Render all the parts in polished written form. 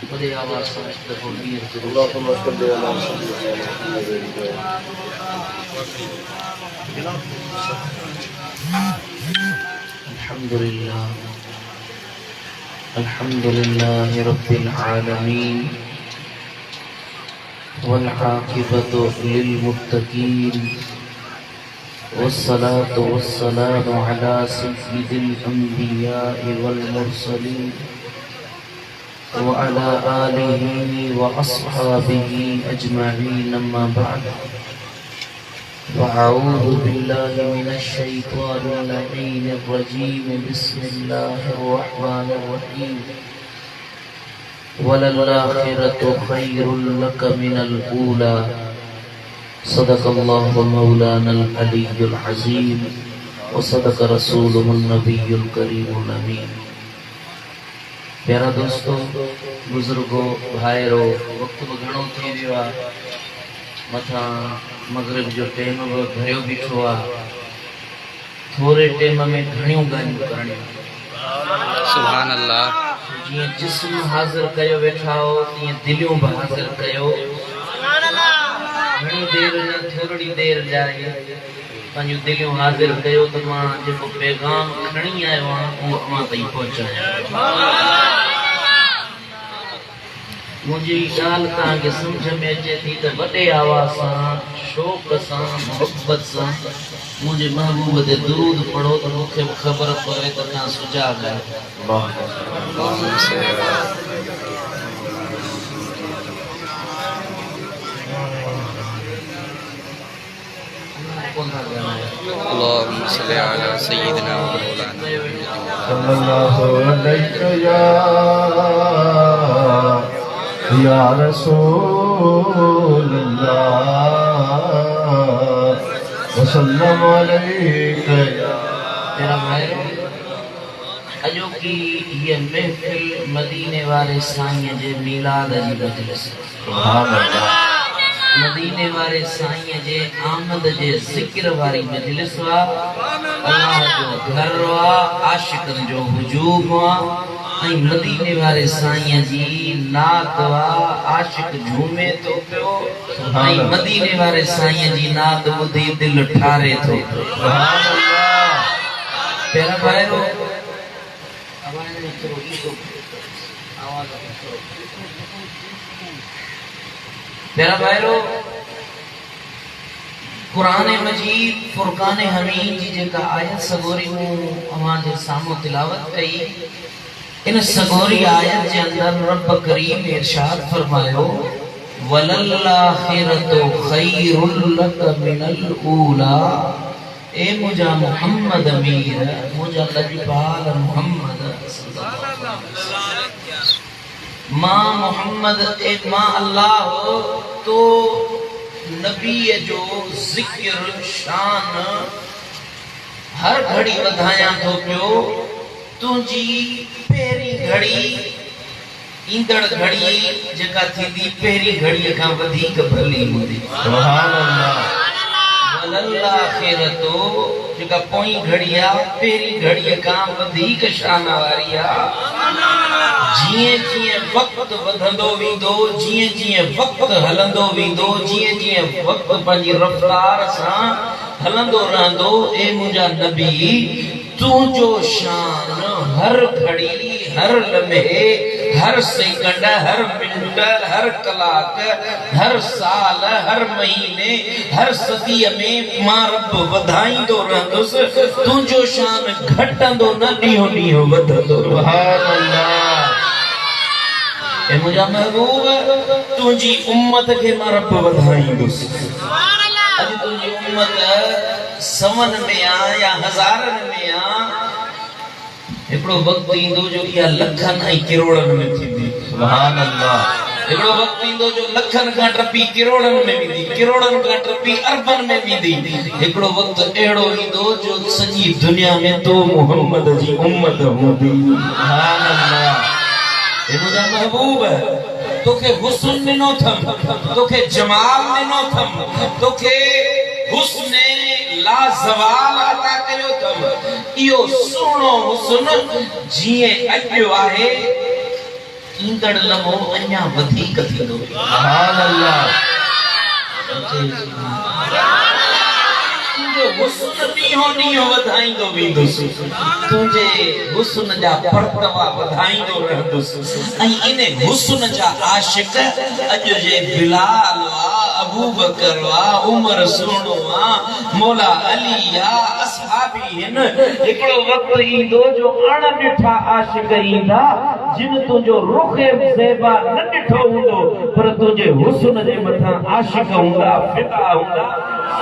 बड़े आवाज से अल्हम्दुलिल्लाह अल्हम्दुलिल्लाह रब्बिल आलमीन वल आक़िबतु लिल मुत्तक़ीन वस्सलातु वस्सलामु अला सय्यिदिल अंबिया'i वल मुरसलीन व अला आलिहि व अस्हाबिहि अजमईन अम्मा बअद फ़अऊज़ु बिल्लाहि मिनश शैतानिर लईनिर रजीम बिस्मिल्लाहिर रहमानिर रहीम वलल आखिरतु खैरुल लक मिनल ऊला सदक़ल्लाहु मौलानल अलीयुल अज़ीम व सदक़ रसूलुहुन नबियुल करीमुल अमीन। प्यारा दोस्तों, बुजुर्गो, भाइरो, वक्त घणो थी वियो आहे, मथा मगरिब जो टाइम भरियो बीठो आहे। थोड़े टाइम में घणियूं ॻाल्हियूं करणियूं। सुभान अल्लाह। जीअं जिस्म हाज़िर कयो वेठा हो तीअं दिलियूं भी हाज़िर कयो। घणी देर न थोड़ी देर जाए पंहिंजूं दिलियूं हाज़िर कयो त मां जेको पैगाम खणी आयो आहियां उहो अव्हां ताईं पहुचायां। मुझे गाल तव्हांखे समझ में अचे थी त वॾे आवाज़ सां, शौक़ सां, मोहब्बत सां मुझे महबूब ते दुरूद पढ़ो त मूंखे बि ख़बर पवे त तव्हां सुजाॻ आहियो। अल्लाहुम्मा सल्लि अला सय्यिदिना व मौलाना सल्लल्लाहु अलैहि या रसूलल्लाह वसल्लम अलैका तेरा भाई अजो की ये महफिल मदीने वाले साईं जे मिलाद जी मजलिस। सुभान अल्लाह। मदीने वाले साईं जे आमद जे ज़िक्र वारी मजलिस वा। अल्लाह जो घर वा, आशिकन जो हुजूम वा। ऐं मदीने वाले साईं जी नात वा, आशिक झूमे तो पियो। ऐं मदीने वाले साईं जी नात ॿुधी दिल ठारे थो। सुभान अल्लाह। प्यारा भाइरो, प्यारा भाइरो, कुरान मजीद फुरकान हमीद जी जेका आयत सगोरी मूं अवां जे साम्हूं तिलावत कई, इन सगोरी आयत जे अंदर रब करीम इरशाद फरमायो वलल आखिरतु खैरुल लक मिनल ऊला। ए मुझा मोहम्मद अमीर, मुझा लजपाल मोहम्मद मां मोहम्मद ए मां अल्लाह हो तो नबी जो जिक्र शान हर घड़ी वधाया तो पियो। तुझी पेरी घड़ी ईंदड़ घड़ी जेका थींदी पेरी घड़ी खां वधीक भली हूंदी। सुभान अल्लाह। वलल आखिरतो जेका पोई घड़ी आ पेरी घड़ी खां वधीक शान वारी आ। जिए जिए वक्त वधंदो वेंदो, जिए जिए वक्त हलंदो वेंदो, जिए जिए वक्त पंहिंजी रफ्तार सां हलंदो रहंदो, ए मुंहिंजा नबी तुंहिंजो शान हर घड़ी, हर लम्हे, हर सेकंड, हर मिनट, हर कलाक, हर साल, हर महीने, हर सदी में मां रब वधाईंदो रहंदुसि। तुंहिंजो शान घटंदो न, ॾींहों ॾींहों वधंदो। सुभान अल्लाह। ए मुझा महबूब तुझी उम्मत के मां रब वधाईंदुसि। अज तुझी उम्मत सवन में आ या हज़ारन में आ, एकड़ो वक्त ईंदो जो इहा लखन ऐं करोड़न में थींदी। सुभान अल्लाह। एकड़ो वक्त ईंदो जो लखन खां टपी करोड़न में वेंदी, करोड़न खां टपी अरबन में वेंदी। एकड़ो वक्त अहिड़ो ईंदो जो सॼी दुनिया में तो मोहम्मद जी उम्मत हूंदी। सुभान अल्लाह। ए मुझा महबूब तोखे हुस्न ॾिनो अथमि, तोखे जमाल ॾिनो अथमि, तोखे हुस्न ला ज़वाल अता कयो तव इहो सुहिणो हुस्न जीअं अॼु आहे ईंदड़ लम्हो अञा वधीक थींदो सुभान अल्लाह तुंहिंजो हुस्न ॾींहों ॾींहों वधाईंदो वेंदुसि तुंहिंजे हुस्न जा परतवा वधाईंदो रहंदुसि ऐं इन हुस्न जा आशिक अॼु जे बिलाल अबू बकर उमर सुहिणो मौला अली असहाबी हिन हिकिड़ो वक़्तु ईंदो जो अण ॾिठा आशिक ईंदा जिन तुंहिंजो रुख़ ज़ेबा न ॾिठो हूंदो पर तुंहिंजे हुस्न जे मथां आशिक हूंदा फिदा हूंदा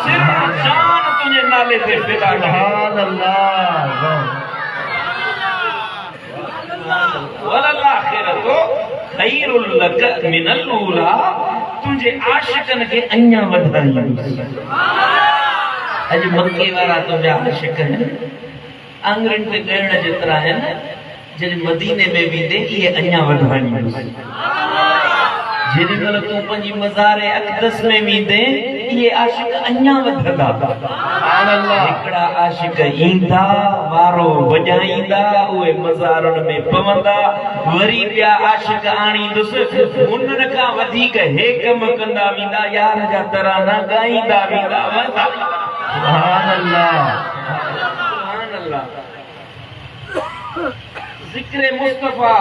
सिर जान तुंहिंजे नाले ते फिदा सुभान अल्लाह वलल आखिरतो खैरुल लक मिनल ऊला तुंहिंजे आशिकनि खे अञा वधाईंदुसि अॼु मके वारा तुंहिंजा आशिक आहिनि आङुरियुनि ते ॻणण जेतिरा आहिनि जॾहिं मदीने में वेंदे इहे अञा वधाईंदुसि जेॾी महिल तूं पंहिंजी मज़ारे अक़दस में वेंदे इहे आशिक अञा वधंदा सुभान अल्लाह हिकिड़ा आशिक ईंदा वारो वॼाईंदा उहे मज़ारनि में पवंदा वरी ॿिया आशिक आणींदुसि हुननि खां वधीक हे कम कंदा वेंदा यार जा तराना ॻाईंदा वेंदा सुभान अल्लाह सुभान अल्लाह ज़िक्र मुस्तफा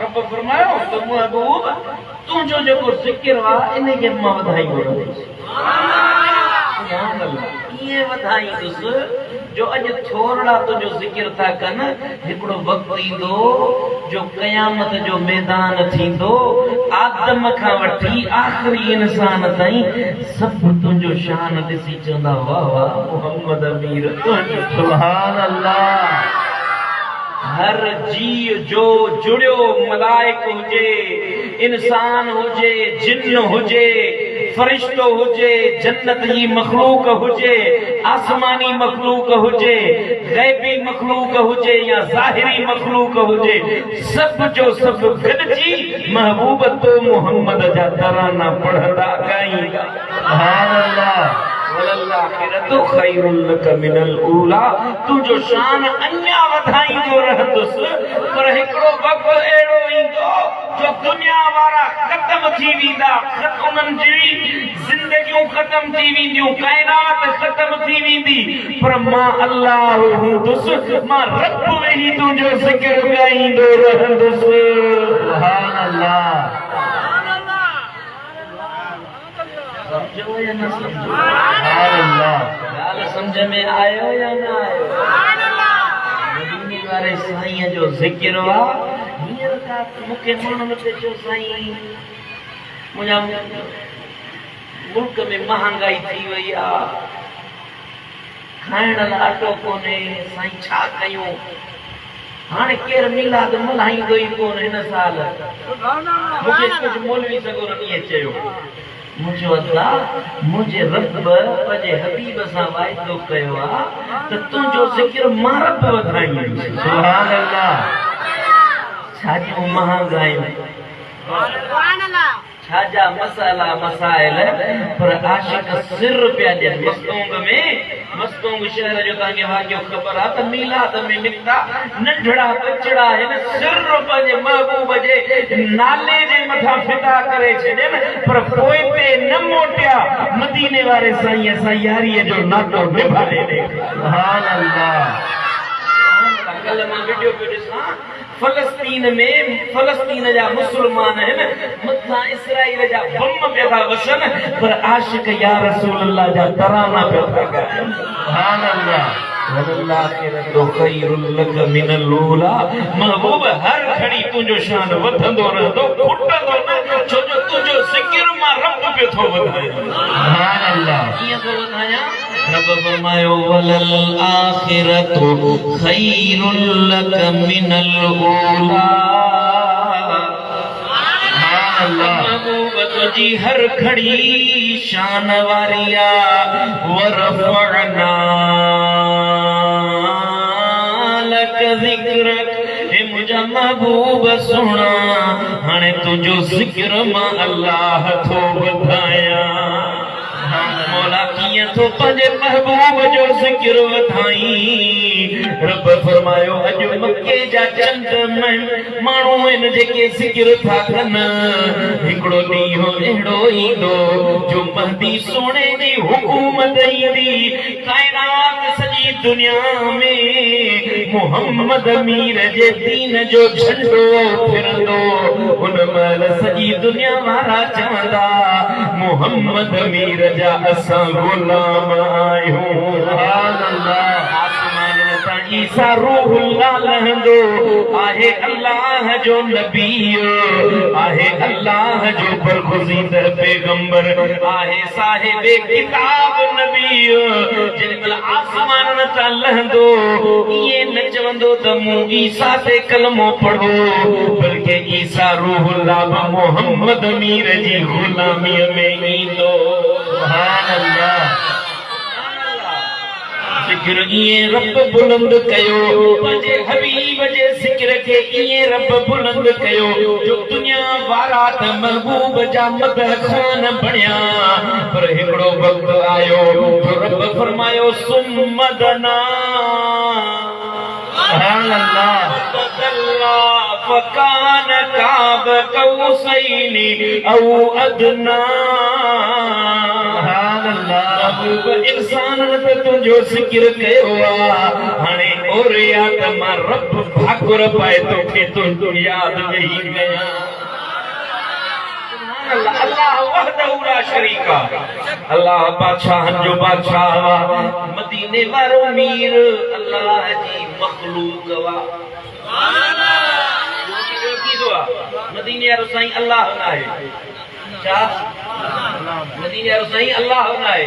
रब फरमायो त महबूब तुंहिंजो जेको ज़िक्र आहे इन खे मां वधाईंदो रहंदुसि सुभान अल्लाह इहे वधाईंदुसि जो अॼु छोरड़ा तुंहिंजो ज़िक्र था कनि हिकिड़ो वक़्तु ईंदो जो क़यामत जो मैदान थींदो आदम खां वठी आख़िरी इंसान ताईं सभु तुंहिंजो शान ॾिसी चवंदा वाह वाह मोहम्मद अमीर तुंहिंजो सुभान अल्लाह हर जीव जो जुड़ियो मलाइक हुजे इंसान हुजे जिन्न हुजे फरिश्तो हुजे जन्नत जी मखलूक हुजे आसमानी मखलूक हुजे गैबी मखलूक हुजे या ज़ाहिरी मखलूक हुजे सब जो सब गॾिजी महबूब तो मोहम्मद जा तराना पढ़ंदा ॻाईंदा सुभान अल्लाह वलल्लाहिरतु खैरुल लक मिनल ऊला तुंहिंजो शान अञा वधाईंदो रहंदुसि पर हिकिड़ो वक़्तु अहिड़ो ईंदो जो दुनिया वारा ख़तम थी वेंदा उन्हनि जी ज़िंदगियूं ख़तम थी वेंदियूं काइनात ख़तम थी वेंदी पर मां अल्लाह हूंदुसि मां रब वेही तुंहिंजो ज़िक्र ॻाईंदो रहंदुसि सुभान अल्लाह समझो या न समझो सुभान अल्लाह ॻाल्हि सम्झ में आयो या न आयो मदीने वारे साईं जो ज़िक्र आहे हींअर का मूंखे माण्हुनि ते चयो साईं मुंहिंजा मुल्क में महांगाई थी वई आहे खाइण लाइ अटो कोन्हे साईं छा कयूं हाणे केरु मिलाद मल्हाईंदो ई कोन हिन साल मूंखे कुझु मौलवी सॻो ईअं चयो मुझे अल्लाह मुझे रब पंहिंजे हबीब सां वाइदो कयो आहे त तुंहिंजो ज़िक्र मां रब वधाईंदुसि सुभान अल्लाह छाजियूं महांगायूं सुभान अल्लाह छाजा मसाला मसाइल पर आशिक सिर पिया ॾियनि मस्तूंग शहर जो तव्हांखे वाक़ियो ख़बर आहे त मीलाद में निकिता नंढड़ा बचड़ा आहिनि सिर पंहिंजे महबूब जे नाले जे मथां फिदा करे छॾियनि पर पोइ ते न मोटिया मदीने वारे साईं असां यारीअ जो नातो निभाए ॾे सुभान अल्लाह कल मां वीडियो पियो ॾिसां फलस्तीन जा मुस्लमान आहिनि मथां इसराइल जा बम पिया था वसनि पर आशिक या रसूल अल्लाह जा तराना पिया था ॻाइनि सुभान अल्लाह वलल्लाहिरतु खैरुल लक मिनल ऊला महबूब हर घड़ी तुंहिंजो शान वधंदो रहंदो फुटंदो न छो जो तुंहिंजो ज़िक्र मां रब पियो थो वधाए सुभान अल्लाह कीअं थो वधायां रब फरमायो वलल आखिरतु खैरुल लक मिनल ऊला सुभान अल्लाह महबूब तुझी हर घड़ी शान वारिया वरफअना लक ज़िक्रक हे मुझा महबूब सुना हाणे तुंहिंजो ज़िक्र मां अल्लाह थो वधाया मौला कीअं थो पंहिंजे महबूब जो ज़िक्र वधाई। रब फरमायो अॼु मके जा चंद माण्हू आहिनि जेके ज़िक्र था कनि। हिकिड़ो ॾींहुं अहिड़ो ईंदो जो महदी सोने जी हुकूमत ईंदी। काइनात सॼी दुनिया में मोहम्मद मीर जे दीन जो झंडो फिरंदो। उन महिल सॼी दुनिया वारा चवंदा मोहम्मद मीर जा असां गुलाम आहियूं। आसमान तां ईसा रूहुल्लाह लहंदो आहे अल्लाह जो नबी आहे अल्लाह जो बरगुज़ीदा पैगंबर आहे साहिब किताब नबी। जेमल आसमान तां लहंदो इए न चवंदो त मूं ईसा ते कलमो पढ़ो बल्कि ईसा रूहुल्लाह मोहम्मद मीर जी गुलामीअ में ईंदो। सुभान अल्लाह। ज़िक्र इए रब बुलंद कयो पंहिंजे हबीब जे ज़िक्र खे इए रब बुलंद कयो जो दुनिया वारा त महबूब जा मदह खान बणिया। पर हिकिड़ो वक्त आयो जो रब फरमायो सुम्मदना सुभान अल्लाह फकान काब कौसैनी औ अदना। इंसान त तुंहिंजो ज़िक्र कयो आहे हाणे ओरिया त मां रब भाकुर पाए तोखे तुंहिंजो यादि वेही कयां। अल्लाह वहदहू ला शरीक अल्लाह बादशाहनि जो बादशाह मदीने वारो मीर अल्लाह जी मखलूक वा। मदीने वारो साईं अल्लाह न आहे छा? मदीने वारो साईं अल्लाह न आहे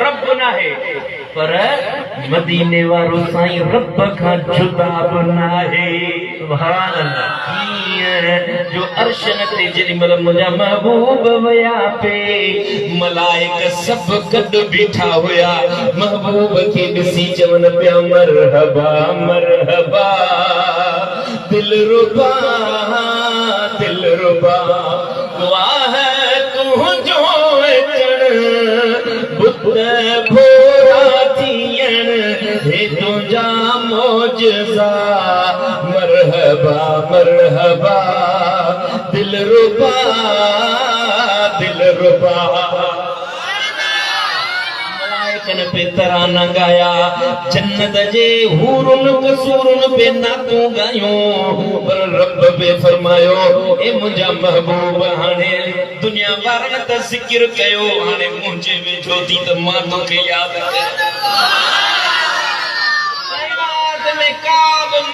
रब न आहे पर मदीने वारो साईं रब खां जुदा बि न आहे। सुभान अल्लाह। जो अर्शन ते जेॾीमहिल मुंहिंजा महबूब विया पे मलाइक सभु गॾु बीठा हुया महबूब खे ॾिसी चवनि पिया मरहबा मरहबा दिलरुबा दिलरुबा वाह तुंहिंजो अचण बुत भोरा थियण हे तुंहिंजा मौजज़ा मरहबा मरहबा दिलरुबा दिलरुबा। मलाइकनि पे तराना गाया जन्नत जे हूरुन कसूरुन पे नातूं गायूं पर रब पे फरमायो ए मुंहिंजा महबूब हाणे दुनिया वारनि त ज़िक्र कयो हाणे मुंहिंजे वेठो थी त मां तोखे यादि कयां।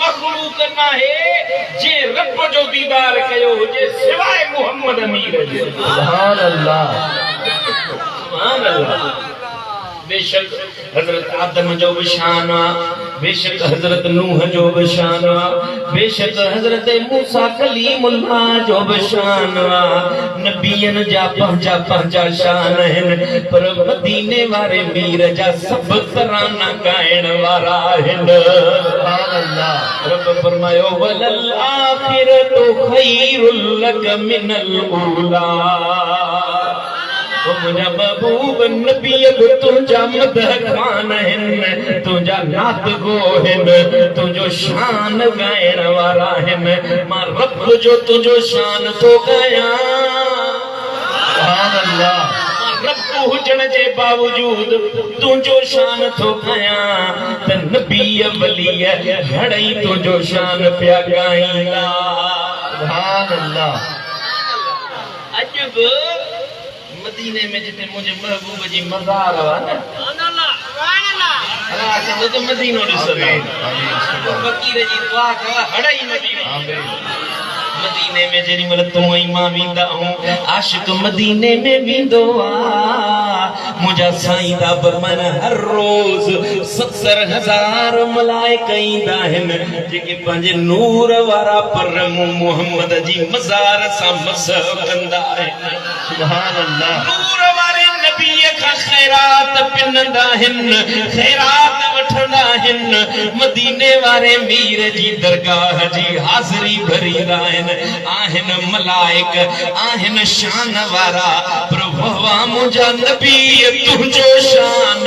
मखलूक नाहे जे रब जो दीदार कयो हुजे सिवाय मोहम्मद अमीर जे। सुभान अल्लाह सुभान अल्लाह। बेशक हजरत आदम जो भी शान बेशक हजरत नूह जो भी शान बेशक हजरत मूसा कलीमुल्लाह जो भी शान नबियन जा पंहिंजा पंहिंजा शान आहिनि पर मदीने वारे मीर जा सब तराना गाइण वारा आहिनि। सुभान अल्लाह। रब फरमायो वलल आखिरतु खैरुल लक मिनल ऊला। मुंहिंजा महबूब नबी बि तुंहिंजा मदह ख़ान आहिनि तुंहिंजा नात गो आहिनि तुंहिंजो शान ॻाइण वारा आहिनि। मां रब जो तुंहिंजो शान थो ॻायां। सुभान अल्लाह। रब हुजण जे बावजूद तुंहिंजो शान थो ॻायां त नबी वलीअ घणई तुंहिंजो शान पिया ॻाईंदा। सुभान अल्लाह। अॼु बि मदीने में जिते मुझे महबूब जी मज़ार हुआ न अल्लाह चंदो तो मदीनो ॾिसो फकीर जी दुआ कवा हड़ई मदीनो। मदीने में जेडी मतलब तू ई मां विंदा हूं आशिक मदीने में विंदो आ मुझा साईं दा बरमन हर रोज 70,000 मलाइक ईंदा आहिनि जेके पंहिंजे नूर वारा पर मोहम्मद जी मज़ार सां मसह कंदा आहिनि। सुभान अल्लाह। नूर वारे नबी का खैरात पिनंदा आहिनि खैरात वठंदा आहिनि मदीने वारे मीर जी दरगाह जी हाज़िरी भरींदा आहिनि मलाइक आहिनि शान वारा पर वाह मुंहिंजा नबी तुंहिंजो शान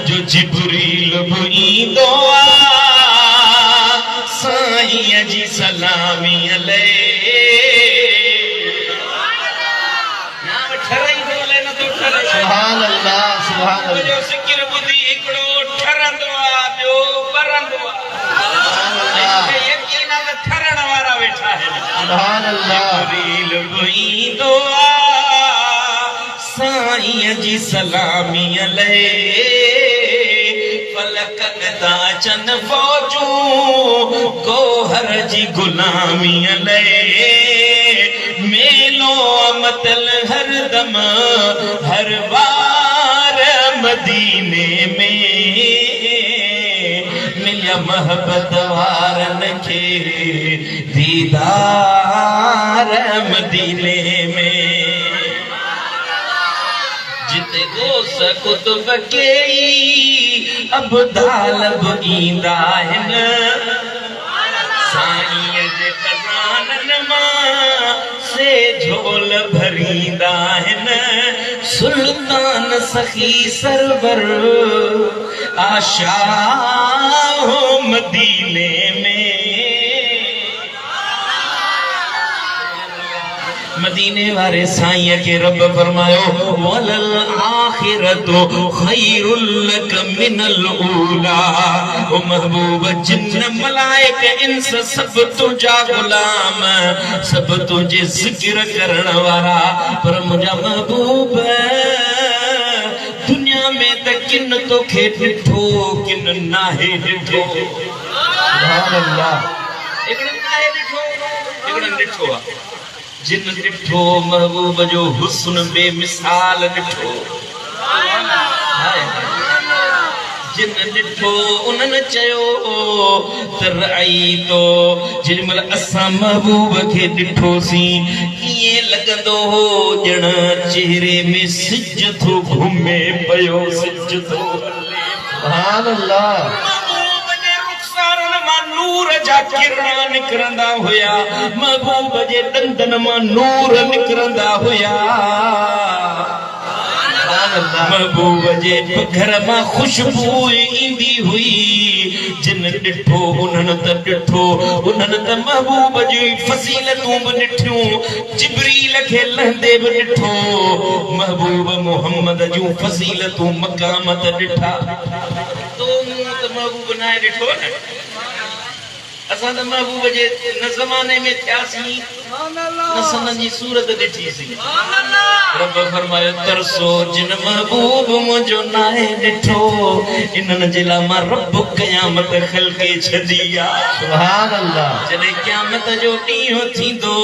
जो जिब्रील बि ईंदो आहे साईं जी सलामी अलैह सुभान अल्लाह सुभान अल्लाह जो सिकिर बुधी हिकिड़ो ठरंदो आहे ॿियो बरंदो आहे यकीन आहे त ठरण वारा वेठा आहिनि सुभान अल्लाह जिब्रील बि ईंदो आहे साईं जी सलामी अलैह फलकनि तां अचनि फौजूं गोहर जी गुलामी अलैह मेलो मतल हर दम हर बार मदीने में मिलिया मोहब्बत वारनि खे दीदार मदीने में जिते गोस कुतुब कई अबदाल बि ईंदा आहिनि साईं जे खज़ाननि मां से झोल भरींदा आहिनि सुल्तान सखी सरवर आशा हो मदीने में मदीने वारे साईं के रब फरमायो वलल आखिरतु खैरुल लक मिनल ऊला ओ महबूब जिन्न मलाइक इंस सब तुझा गुलाम सब तुझे जिक्र करण वारा पर मुझा महबूब दुनिया में त किन तोखे ॾिठो किन नाहे ॾिठो सुभान अल्लाह हिकिड़ो नाहे ॾिठो हिकिड़ो ॾिठो आहे जिन ॾिठो महबूब जो हुस्न बेमिसाल ॾिठो जिन ॾिठो उन्हनि चयो त रई तो जेॾीमहिल असां महबूब खे ॾिठोसीं ईअं लॻंदो हो ॼण चेहरे में सिज थो घुमे पियो सिज थो सुभान अल्लाह नूर जा किरण निकरंदा हुया महबूब जे दंदन मां नूर निकरंदा हुया महबूब जे घर मां खुशबू ईंदी हुई जिन ॾिठो उन्हनि त ॾिठो उन्हनि त महबूब जी फज़ीलतूं बि ॾिठियूं जिब्रील खे लहंदे बि ॾिठो महबूब मोहम्मद जूं फज़ीलतूं मक़ाम त ॾिठा तो मूं त महबूब नाहे ॾिठो न असां त महबूब जे न ज़माने में थियासीं न सनन जी सूरत ॾिठीसीं रब फरमायो तरसो जिन महबूब मुंहिंजो नाहे ॾिठो इन्हनि जे लाइ मां रब क़यामत ख़ल्क़े छॾी आहे सुभान अल्लाह जॾहिं क़यामत जो ॾींहुं थींदो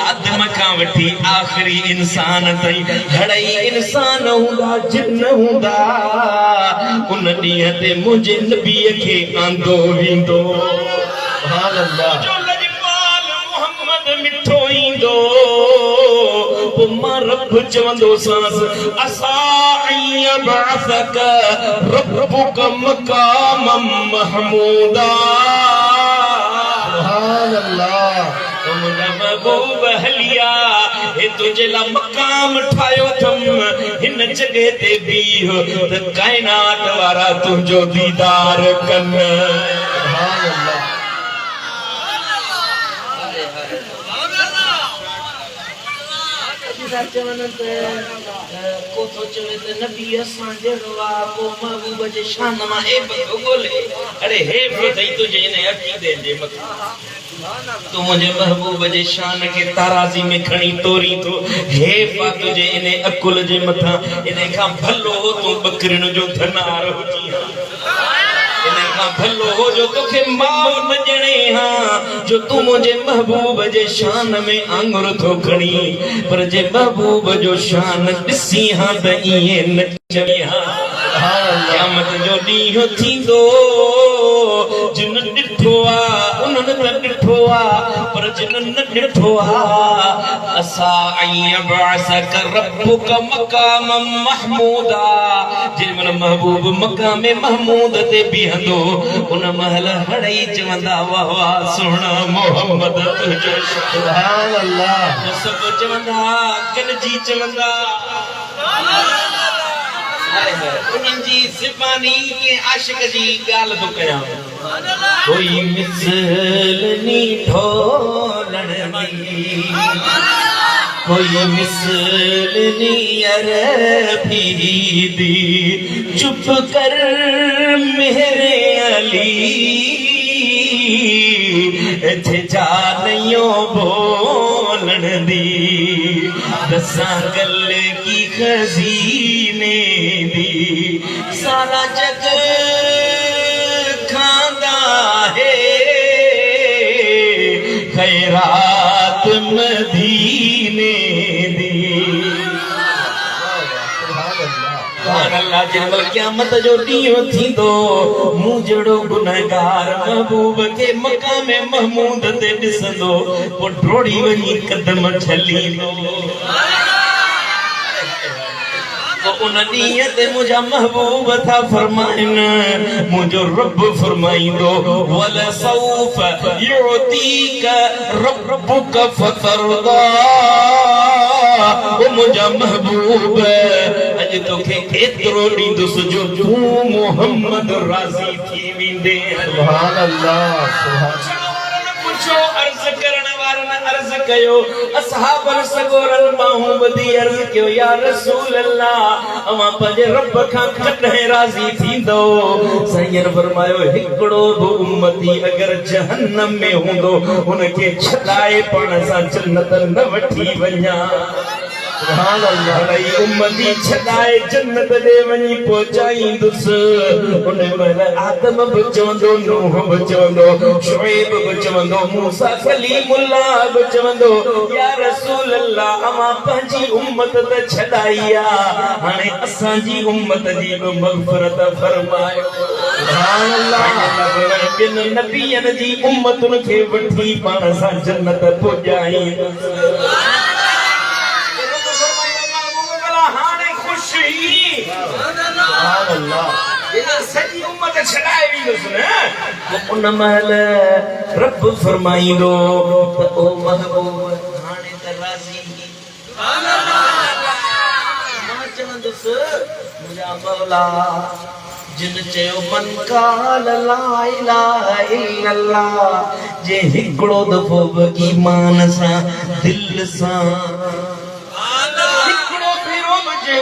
आदम खां वठी आख़िरी इंसान ताईं घणई इंसान हूंदा जिन हूंदा उन ॾींहं ते मुंहिंजे नबीअ खे आंदो वेंदो सुभान अल्लाह जो लजपाल मोहम्मद मिठो ईंदो पोइ मां रब चवंदो सांस असाईं बासक रब्बुक मक़ामम महमूदा सुभान अल्लाह मुंहिंजा महबूब हलिया हे तुंहिंजे लाइ मक़ाम ठाहियो अथमि हिन जॻह ते बीह त काइनात वारा तुंहिंजो दीदार कनि सुभान अल्लाह चवनि त को थो चवे त नबी असां जहिड़ो आहे पोइ महबूब जे शान मां हेब थो ॻोल्हे अरे हेब अथई तुंहिंजे इन अक़ीदे जे मथां तूं मुंहिंजे महबूब जे शान खे ताराज़ी में खणी तोरी थो हेब आहे तुंहिंजे इन अकुल जे मथां इन खां भलो तूं बकरियुनि जो धनार हुजी इन खां भलो जो तोखे माउ न ॼणे हा जो तूं मुंहिंजे महबूब जे शान में आंगुर थो खणी पर जे महबूब जो शान ॾिसी हा त ईअं न चवी हा क़यामत जो ॾींहुं थींदो जिन ॾिठो आहे उन्हनि त ॾिठो आहे पर जिन्हनि न ॾिठो आहे असां रब्बुक मक़ाम महमूदा जेमल महबूब मक़ाम महमूद ते बीहंदो उन महल हड़ई चवंदा वाह वाह सुहिणा मोहम्मद तुंहिंजो सुभान अल्लाह सभु चवंदा गॾिजी चवंदा उन्हनि जी ज़बानी के आशिक जी ॻाल्हि थो कयां कोई मिसल नी ढोलण दी कोई मिसल नी अरबी दी चुप कर मेरे अली इत्थे जा नहियो बोलण दी दसां गल की खजीने दी सारा जग खांदा है खैरात मदीने दी सुभान अल्लाह जेमल क़यामत जो ॾींहुं थींदो मूं जहिड़ो गुनहगार महबूब खे मक़ाम महमूद ते ॾिसंदो पोइ डोड़ी वञी कदम छलींदो उन ॾींहं ते मुंहिंजा महबूब था फरमाइनि मुंहिंजो रब फरमाईंदो वल सौफ युतीक रब्बुक फतरदा ओ मुंहिंजा महबूब अॼु तोखे एतिरो ॾींदुसि जो तूं मोहम्मद राज़ी थी वेंदे सुभान अल्लाह सुभान पुछो अर्ज़ करण वारनि अर्ज़ कयो असहाबन सगोरन माहूं ॿधी अर्ज़ कयो या रसूल अल्लाह अवां पंहिंजे रब खां कॾहिं राज़ी थींदो साईं फरमायो हिकिड़ो बि उम्मती अगरि जहन्नम में हूंदो हुनखे छॾाए पाण सां जन्नत न वठी वञा सुभान अल्लाह रही उम्मती छॾाए जन्नत ॾे वञी पहुचाईंदुसि उन महिल आदम बि चवंदो नूह बि चवंदो शुएब बि चवंदो मूसा कलीमुल्लाह बि चवंदो या रसूल अल्लाह अवां पंहिंजी उम्मत त छॾाई आहे हाणे असांजी उम्मत जी बि मग़फ़िरत फरमायो सुभान अल्लाह ॿिनि नबियनि जी उम्मतुनि खे वठी पाण सां जन्नत पहुचाईंदुसि सॼी उम्मत छॾाए वेंदुसि न उन महिल रब फरमाईंदो त ओ महबूब हाणे त राज़ी मां चवंदुसि मुंहिंजा मौला जिन चयो मन काल ला इलाहा इल्लल्लाह जे हिकिड़ो दफ़ो बि ईमान सां दिलि सां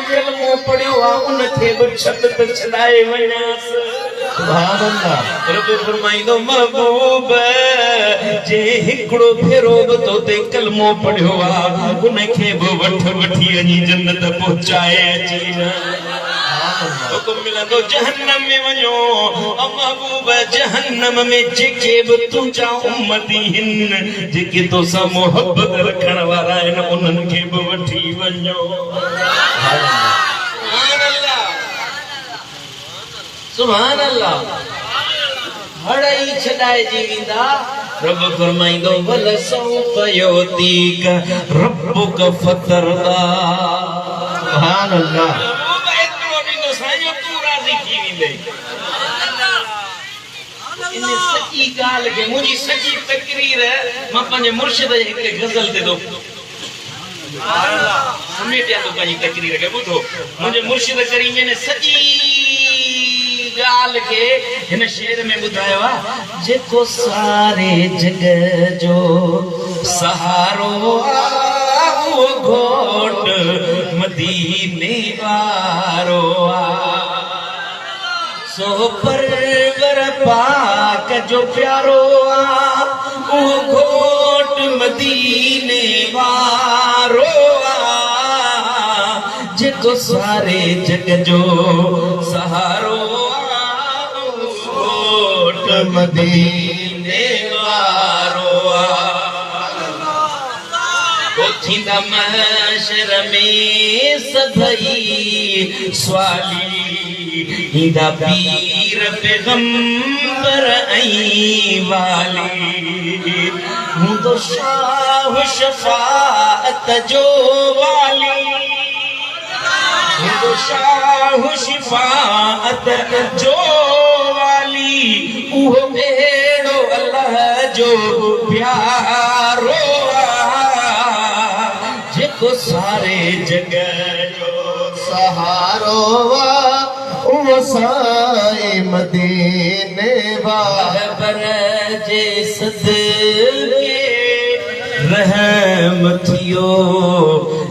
कलमो पढ़ियो आहे उनखे बि छत ते छॾाए वञासि सुभान अल्लाह रब फरमाईंदो महबूब जे हिकिड़ो भेरो बि तो ते कलमो पढ़ियो आहे उनखे बि वठी वञी जन्नत पहुचाए अची हुकुम मिलंदो जहन्नम में वञो महबूब जहन्नम में जेके बि तुंहिंजा उम्मती आहिनि जेके तोसां मोहबत रखण वारा आहिनि उन्हनि खे बि वठी वञो सुभान अल्लाह हड़ई छॾाइजी वेंदा रब फरमाईंदो वल सौफ युतीक रब्बुक फतरदा सुभान अल्लाह इन सची गाल के मुझी सची तकरीर मां पंहिंजे मुर्शिद जे हिकड़े गज़ल ते दो सुभान अल्लाह समेटिया तो पंहिंजी तकरीर के ॿुधो मुंहिंजे मुर्शिद करीम ने सची गाल के हिन शेर में ॿुधायो आहे जेको सारे जग जो सहारो वो घोट मदीने वारो सो परवर पाक जो प्यारो वो घोट मदीने वारो जेको सारे जग जो सहारो घोट मदीने वारो थींदा महशर में सभई स्वाली इंदा पीर पैगंबर आई वाली हूं तो शाह शफाअत जो वाली हूं तो शाह शफाअत जो वाली उहो बेड़ो अल्लाह जो प्यारो जेको सारे जगह जो सहारो वो साए मदीने पर जे सदके रहम थियो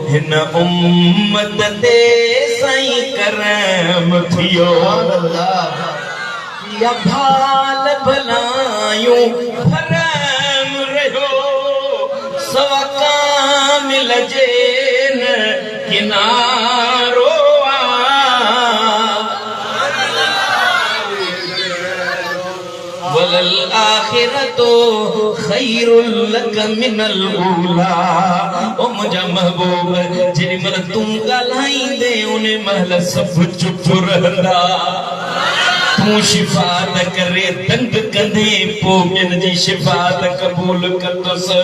हिन उम्मत ते साईं करम थियो या भाल भलायूं भरम रहो सवा कामिल जेन किनारो वलल आखिरतो खैरुल लक मिनल ऊला ओ मुंहिंजा महबूब जेॾी महिल तूं ॻाल्हाईंदे उन महिल सभु चुप रहंदा तूं शिफ़ात करे तंग कंदे पोइ ॿियनि जी शिफ़ात क़बूल कंदुसि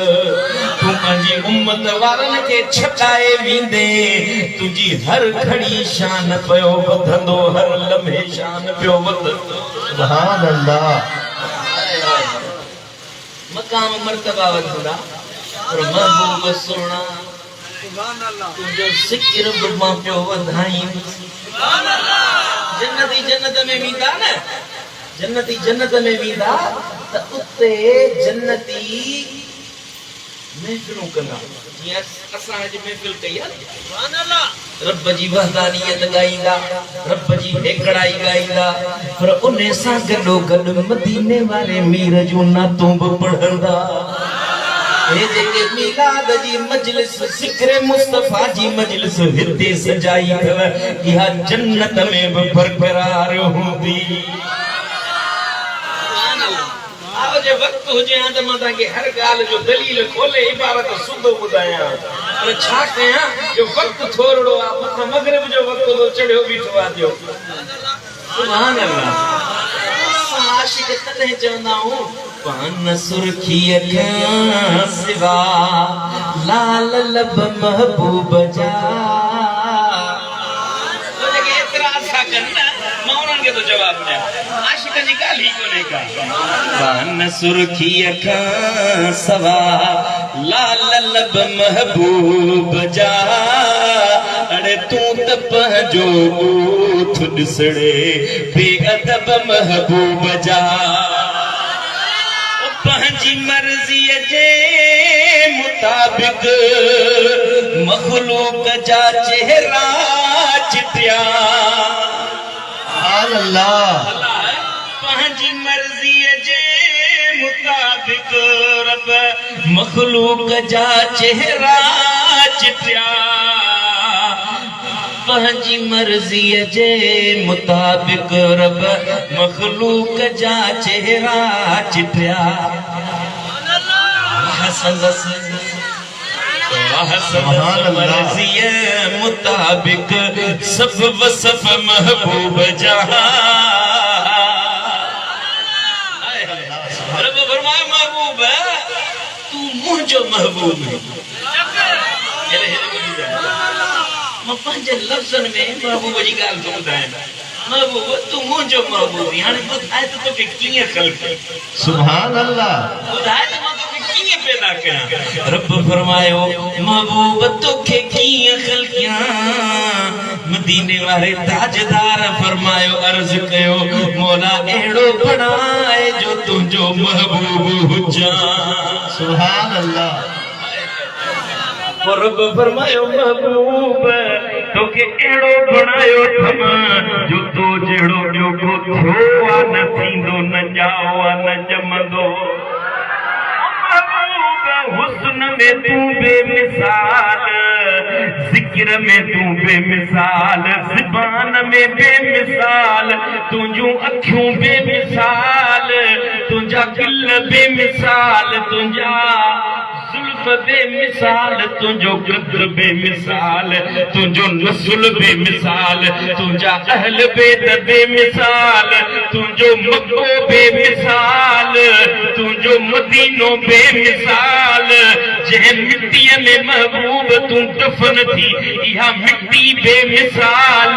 तूं पंहिंजी उम्मत वारनि खे छकाए वेंदे तुंहिंजी हर घड़ी शान पियो वधंदो हर लम्हे शान पियो वधंदो सुभान अल्लाह मकाम मर्तबा वधंदा पर महबूब सोना तुंहिंजो ज़िक्र बि मां पियो वधाईंदुसि जन्नती जन्नत में वेंदा न जन्नती जन्नत में वेंदा त उते जन्नती महफ़िलूं कंदा जीअं असां अॼु महफ़िल कई आहे रब जी वहदानियत ॻाईंदा रब जी हेकड़ाई ॻाईंदा पर उन सां गॾोगॾु मदीने वारे मीर जूं नातूं बि पढ़ंदा हे जेके मिलाद जी मजलिस ज़िक्र मुस्तफा जी मजलिस हिते सजाई अथव इहा जन्नत में बि बरक़रार हूंदी आओ जे वक्त हुजे हां त मां तव्हांखे हर ॻाल्हि जो दलील खोले इबारत सुधो ॿुधायां पर छा कयां जो वक्त थोरो आहे मथां मगरिब जो वक्त तो चढ़ियो बीठो आहे जो सुभान अल्लाह आशिक तॾहिं चवंदा आहियूं पान सुर्खीअ खां सिवा लाल लब महबूब जा जेके एतिराज़ था कनि न मां उन्हनि खे थो जवाबु ॾियां आशिक जी ॻाल्हि ई कोन्हे का पान सुर्खीअ खां सवा लाल लब महबूब जा अड़े तूं त पंहिंजो ऊठ ॾिसड़े बेअदब महबूब जा पंहिंजी मर्ज़ीअ जे मुताबिक़ मखलूक जा चेहरा चिटिया अल्लाह पंहिंजी मर्ज़ीअ जे मुताबिक़ रब मखलूक जा चेहरा चिटिया पंहिंजी मर्ज़ीअ जे मुताबिक़ रब मखलूक जा चेहरा चिटिया मर्ज़ीअ मुताबिक़ सब वसफ महबूब जा रब फरमाए महबूब तू मुंहिंजो महबूब मां पंहिंजे लफ़्ज़नि में महबूब जी ॻाल्हि थो ॿुधायां महबूब तू मुंहिंजो महबूब हाणे ॿुधाए त तोखे कीअं ख़ल्क़ सुभान अल्लाह ॿुधाए त मां तोखे कीअं पैदा कयां रब फरमायो महबूब तोखे कीअं ख़ल्क़ कयां मदीने वारे ताजदार फरमायो अर्ज़ कयो मौला अहिड़ो बणाए जो तुंहिंजो महबूब हुजां सुभान अल्लाह रब फरमायो महबूब तोखे अहिड़ो बणायो थम जो तो जहिड़ो ॿियो को थियो आहे न थींदो न ॼाओ आहे न ॼमंदो महबूब हुस्न में तूं बेमिसाल ज़िक्र में तूं बेमिसाल ज़बान में बेमिसाल तुंहिंजूं अखियूं बेमिसाल तुंहिंजा दिल बेमिसाल तुंहिंजा बाप बेमिसाल, तुंहिंजो क़द्र बेमिसाल, तुंहिंजो नस्ल बेमिसाल, तुंहिंजा अहल बेत बेमिसाल, तुंहिंजो मक्को बेमिसाल, तुंहिंजो मदीनो बेमिसाल। जंहिं मिट्टीअ में महबूब तूं दफ़न थी, इहा मिट्टी बेमिसाल।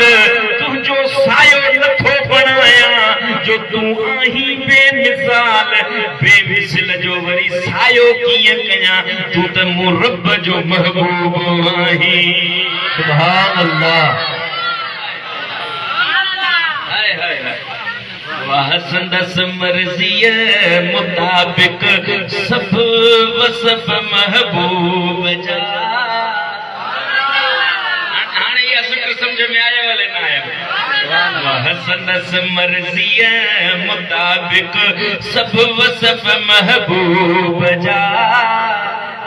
तुंहिंजो सायो नथो बणायां जो तूं आहीं बेमिसाल। बेमिसल जो वरी सायो कीअं कयां, तूं त मूं रब जो महबूब आहीं। सुभान अल्लाह। हाय हाय हाय। वाह संदस मर्ज़ीअ मुताबिक सब वसफ महबूब जा। हाणे इहा सुठी सम्झ में आयो हले न आयो? वाह संदस मर्ज़ीअ मुताबिक सब वसफ महबूब जा।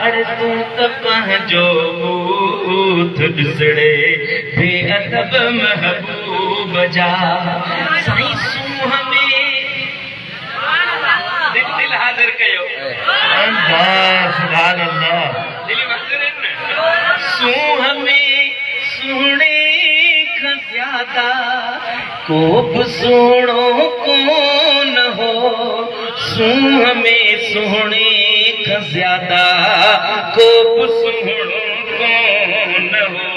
अरे तू त पंहिंजो बूथ ॾिसड़े बेअदब महबूब जा। साईं सूंह में दिल हाज़िर कयो। अल्लाह सुभान अल्लाह। दिल वक्र न सूंह में सुणे खां ज़्यादा को बि सुहिणो कोन हो। सूंह में सुणे खां ज़्यादा को बि सुहिणो कोन हो।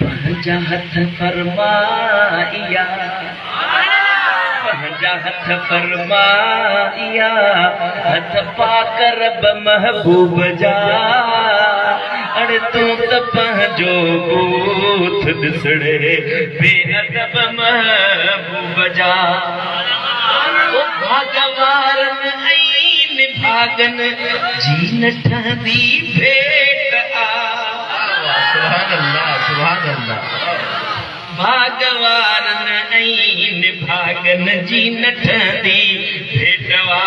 पंहिंजा हथ फरमाइया, पंहिंजा हथ फरमाइया, हथ पाक रब महबूब जा। अरे तूं त पंहिंजो बूथ ॾिसड़े बेअदब महबूब जा। ओ भागवारन ऐं निभागन जी न ठहंदी भेट आ। सुभान अल्लाह सुभान अल्लाह। भागवारन ऐं निभागन जी न ठहंदी भेटवा।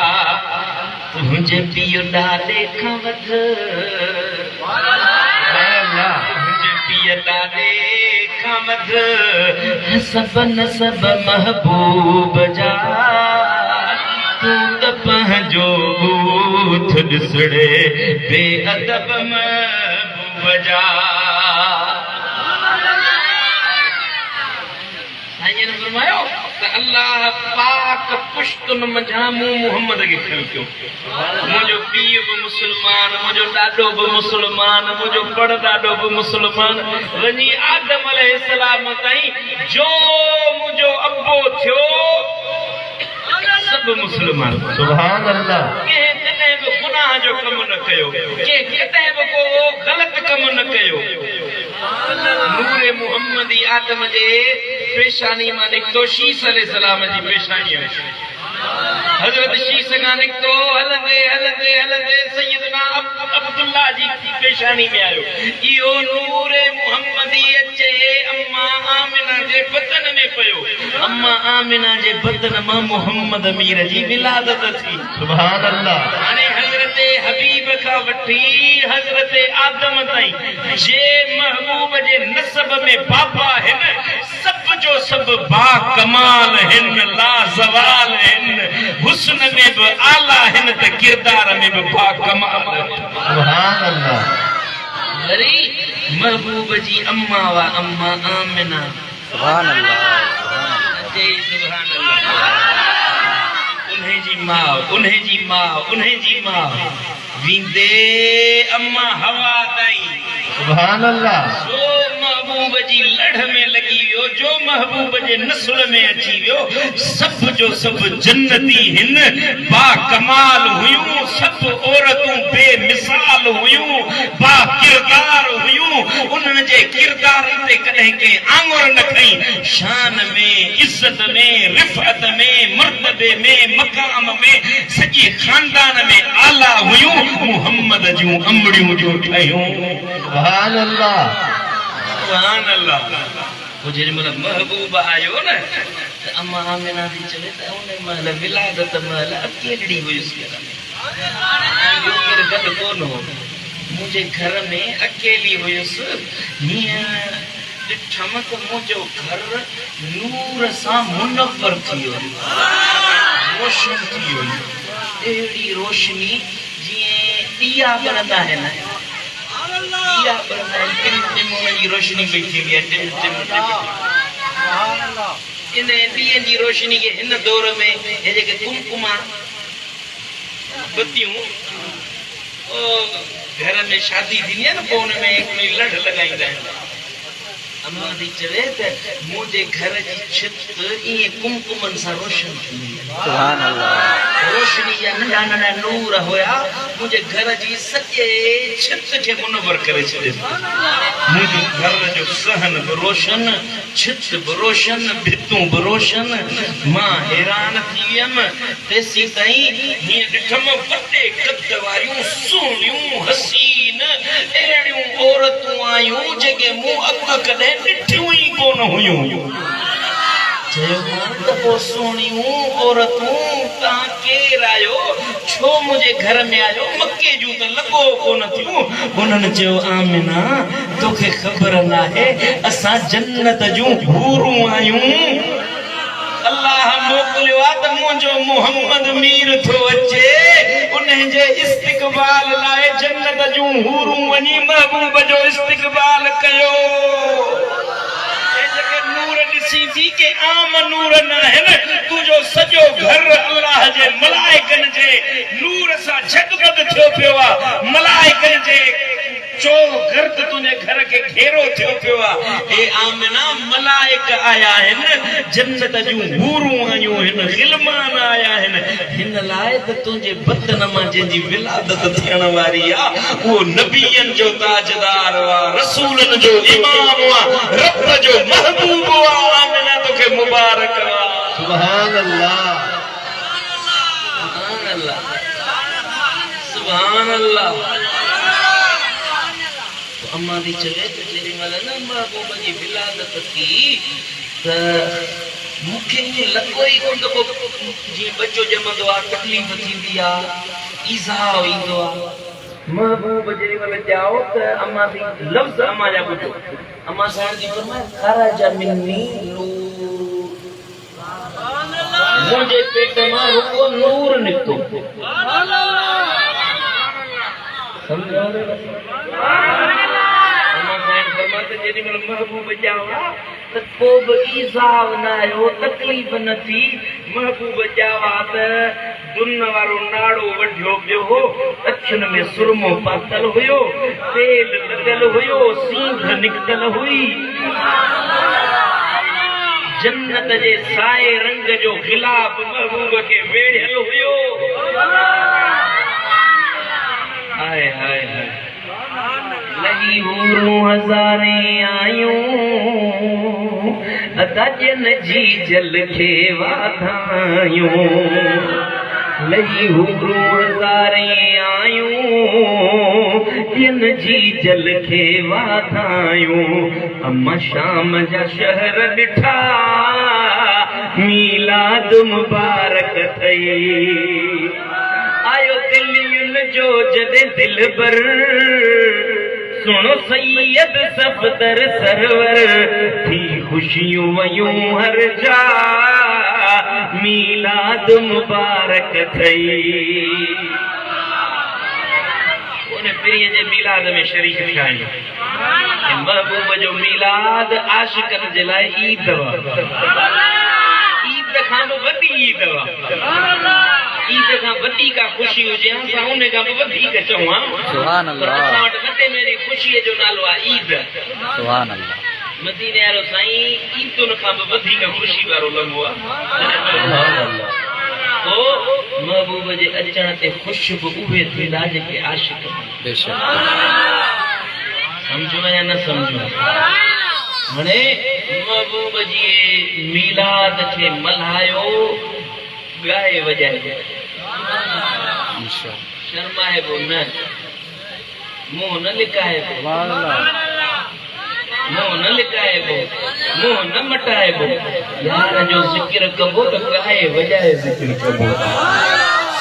तुंहिंजे पीउ ॾाॾे खां वध, तुंहिंजे पीउ ॾाॾे खां वध सब नसब महबूब जा। तूं त पंहिंजो बूथ ॾिसड़े बेअदब महबूब जा। साईं ने फरमायो त अल्लाह पाक पुश्तुन मंझां मूं मुहम्मद खे खयो। मुंहिंजो पीउ बि मुस्लमान, मुंहिंजो ॾाॾो बि मुस्लमान, मुंहिंजो पड़ ॾाॾो बि मुस्लमान। वञी आदम अलैहिस्सलाम ताईं जो मुंहिंजो अब्बो थियो सब मुस्लमान। सुभान अल्लाह। कंहिं कॾहिं बि गुनाह जो कमु न कयो, कंहिं कॾहिं बि को ग़लति कमु न कयो। नूरे मुहम्मदी आदम जे पेशानी मां निकितो शीस अलैहिस्सलाम जी पेशानी में। हज़रत शीस खां निकितो, हलंदे हलंदे हलंदे सैयदना अब्दुल्ला जी पेशानी में आयो। इहो नूरे मुहम्मदी अचे अम्मा आमिना जे बदन में पियो। अम्मा आमिना जे बदन मां मुहम्मद मीर जी विलादत थी। सुभान अल्लाह। हाणे हज़रत हबीब खां वठी हज़रत आदम ताईं जे महबूब जे नसब में बाबा हिन, सब जो सब बा कमाल हिन, लाजवाल हिन, हुस्न में भी आला हिन त किरदार में भी बा कमाल। सुभान अल्लाह। वरी महबूब जी अम्मा वा अम्मा आमिना। सुभान अल्लाह। जय सुभान अल्लाह। उन्हें जी मां, उन्हें जी मां, उन्हें जी मां विंदे अम्मा हवा ताईं। सुभान अल्लाह। जो महबूब जी लड़ में लगी वियो, जो महबूब जे नस्ल में अची वियो, सब जो सब जन्नती हिन, बा कमाल हुयूं, सब औरतूं बेमिसाल हुयूं, बा किरदार हुयूं। उन्हनि जे किरदार ते कॾहिं के आंगुर न खई। शान में, इज्जत में, रिफ़त में, मर्तबे में, मकाम में, सॼे खानदान में आला हुयूं। मुहम्मद जूं अमड़ियूं जो ठहियूं। सुभान अल्लाह। सुभान अल्लाह। वो जेॾी महिल महबूब आयो न त अम्मा आमिना थी चवे त उन महिल विलादत महिल अकेली हुयुसि घर में, ॿियो केरु गॾु कोन हो। मुंहिंजे घर में अकेली हुयुसि। हीअं ॾिठमि त मुंहिंजो घर नूर सां मुनव्वर थी वियो, रोशन थी वियो। अहिड़ी रोशनी जीअं दिया बनंदा है ना दिया बनंदा है टिम टिम उनजी रोशनी पई थी टिम टिम टिम इन दियन जी रोशनी के इन दौर में ये जेके कुमकुमा बत्तियों ओ घर में शादी थी है ना पोन में एक लड़ लगाईंदा है अम्मा दी चवे त मुझे घर जी छत ये कुमकुमन सा रोशन थी सुभान अल्लाह रोशनी या नंढा नंढा नूर होया मुझे घर जी सॼे छत के मुनवर करे छे मुझे घर जो सहन रोशन छत रोशन भितूं रोशन मां हैरान थी वियम तेसी ताईं ये ॾिठम वॾे कद वारियूं सोहणियूं हसीन अहिड़ियूं औरतूं आयूं जेके मूं अॻु कॾहिं ॾिठियूं ई कोन हुयूं चयो त पोइ सोहणियूं औरतूं तव्हां केरु आहियो छो मुंहिंजे घर में आहियो मके जूं त लॻो कोन थियूं उन्हनि चयो आमिना तोखे ख़बर नाहे असां जन्नत जूं हूरूं आहियूं अल्लाह मोकिलियो आहे त मुंहिंजो मोहम्मद मीर थो अचे उन जे इस्तक़बाल लाइ जन्नत जूं हूरूं वञी महबूब जो इस्तक़बाल कयो सी के आम नूर न है न तुझो सजो घर अल्लाह जे मलाइकन जे नूर सा जगमग थियो पियो आ मलाइकन जे चो गर्द तुझे घर के घेरो थियो पियो आ ए आमना मलाइक आया है जन्नत जूं हूरूं आयूं हिन गिलमान आया है हिन लाए त तुझे बदन मां जी विलादत थियण वारी आ वो नबियन जो ताजदार वा रसूलन जो इमाम वा रब जो महबूब वा आमना तोखे मुबारक वा सुभान अल्लाह सुभान अल्लाह सुभान अल्लाह अम्मा दी चवे त जेडी महिल न महबूब जी विलादत थी त मूंखे ईअं लॻो ई कोन त को जीअं बच्चो ॼमंदो आहे तकलीफ़ थींदी आहे ईज़ाउ ईंदो आहे महबूब जेडी महिल ॼाओ त अम्मा दी लफ़्ज़ अम्मा जा ॿुधो अम्मा साहिब जी फरमाए ख़रज मिन्नी नूर मुंहिंजे पेट मां रुगो नूर निकितो सम्झो जेडी महिल महबूब ॼावा त को बि ईज़ाउ न आयो तकलीफ़ न थी महबूब ॼावा त दुन वारो नाड़ो वढियो पियो हो अखियुनि में सुरमो पातल हुयो तेल लॻल हुयो सींघ निकितल हुई जन्नत जे साए रंग जो गिलाफ महबूब खे वेढ़ियल हुयो हाय हाय हाय लही हूरूं हज़ारे आयूं अदजन जी जल खे वाधायूं लही हूरूं हज़ारे आयूं जन जी जल खे वाधायूं अम्मा शाम जा शहर ॾिठा मीलाद मुबारक थई आयो दिलियुनि जो जॾहिं दिल पर सुनो सैयद सफदर सरवर थी खुशियों वयूं हर जा मीलाद मुबारक थई उन पिरीअ जे मीलाद में शरीक थिया आहियूं महबूब जो मीलाद आशिकनि जे लाइ ईद ईद खां बि वॾी ईद ईद खां वॾी का ख़ुशी हुजे असां उन खां बि वधीक चऊं सुभान अल्लाह असां वटि वॾे में वॾी ख़ुशीअ जो नालो आहे ईद सुभान अल्लाह मदीने वारो साईं ईदुनि खां बि वधीक ख़ुशी वारो लॻो आहे पोइ महबूब जे अचण ते ख़ुशि बि उहे थींदा जेके आशिक़ बेशक सम्झो या न सम्झो हाणे महबूब जी मीलाद खे मल्हायो गाए वॼाए शर्माइबो न मुंहुं न लिकाइबो मुंहुं न लिकाइबो मुंहुं न मटाइबो यार जो ज़िक्र कबो त गाए वॼाए ज़िक्र कबो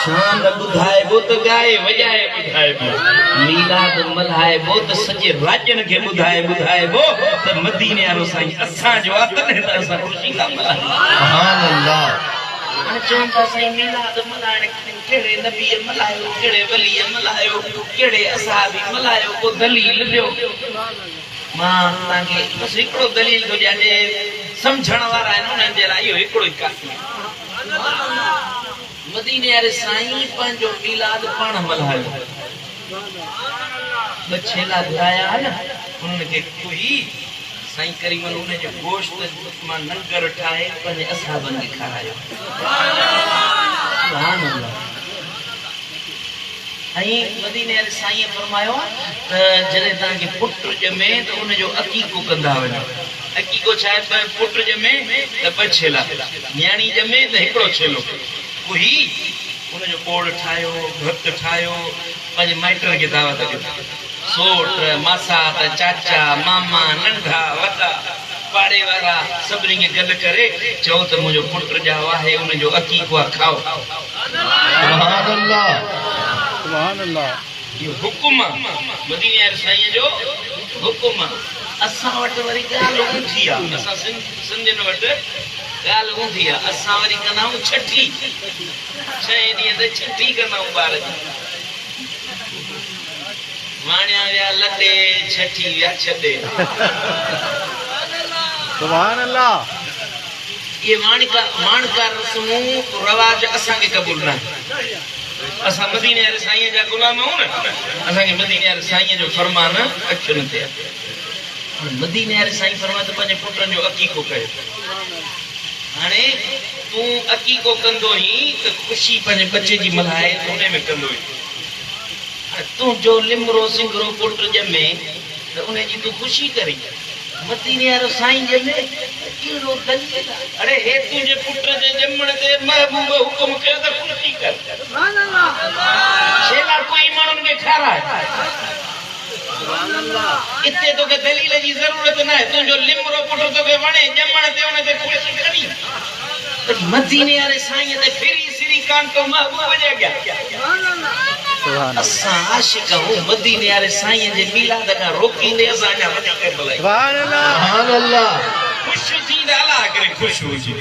शान ॿुधाइबो त गाए वॼाए ॿुधाइबो मीलाद मल्हाइबो त सॼे राज्यनि खे ॿुधाइबो त मदीने वारो साईं असांजो आहे तॾहिं त असां ख़ुशी था मल्हायूं सुभान अल्लाह हाणे चवनि था साईं मिलाद मल्हाइण कहिड़े नबीअ मल्हायो, कहिड़े वलीअ मल्हायो, कहिड़े असहाबी मल्हायो, को दलील ॾियो। मां तव्हांखे बसि हिकिड़ो दलील थो ॾियां, जे सम्झण वारा आहिनि उन्हनि जे लाइ इहो हिकिड़ो ई काफ़ी आहे। मदीने वारे साईं पंहिंजो मिलाद पाण मल्हायो। ॿ छेला घुराया न, उन्हनि खे कोई साईं करीमन उन जो गोश्त मां लंगर ठाहे पंहिंजे असहाबनि खे खारायो। सुभान अल्लाह। ऐं मदीने वारे साईं फरमायो त जॾहिं तव्हांखे पुट ॼमे त उनजो अक़ीक़ो कंदा वञो। अक़ीक़ो छा आहे? पुट ॼमे त 2 छेला, न्याणी ॼमे त हिकिड़ो छेलो। कोई उनजो बोड़ ठाहियो, भक्त ठाहियो, पंहिंजे माइटनि खे दावत ॾियो। सोट मासा त चाचा मामा नंढा वॾा पाड़े वारा सभिनी खे गॾु करे चओ त मुंहिंजो पुट ॼाओ आहे, उनजो अक़ीक़ो आहे, खाओ। सुभान अल्लाह, सुभान अल्लाह। इहो हुकुम आहे, मदीने वारे साईं जो हुकुम आहे। असां वटि वरी ॻाल्हि ऊंधी आहे, असां सिंधियुनि वटि ॻाल्हि ऊंधी आहे। असां वरी कंदा आहियूं छठी, 6 ॾींहं ते छठी कंदा आहियूं ॿार जी। वाणिया विया लॾे, छठी विया छॾे। सुभान अल्लाह। ये माणकार रस्मूं रवाज असांखे क़बूल न आहे। असां मदीने वारे साईं जा गुलाम आहियूं न, असांखे मदीने वारे साईं जो फरमान अखियुनि ते आहे। मदीने वारे साईं फरमाए त पंहिंजे पुटनि जो अक़ीक़ो कयो। हाणे तूं अक़ीक़ो कंदो ई त ख़ुशी पंहिंजे बचे जी मल्हाए उन में कंदो ई। तुंहिंजो लिमरो सिंगरो पुट ॼमे त उन जी तूं ख़ुशी करी। मदीने वारो साईं ॼमे कहिड़ो दलील आहे? अरे हे तुंहिंजे पुट जे ॼमण ते महबूब हुकुम कयो त ख़ुशी कर। छेला कोई माण्हुनि खे खाराए। इते तोखे दलील जी ज़रूरत न आहे। तुंहिंजो लिमरो पुट तोखे वणे, ॼमण ते उन ते ख़ुशी करी। मदीने वारे साईं ते फिरी सिरी कांटो महबूब जे अॻियां। असां आशिक़ आहियूं मदीने वारे साईं जे मिलाद खां रोकींदे असां अञा वञा पिया भलाई। सुभान अल्लाह, सुभान अल्लाह। ख़ुशि थी त अलाह करे ख़ुशि हुजे।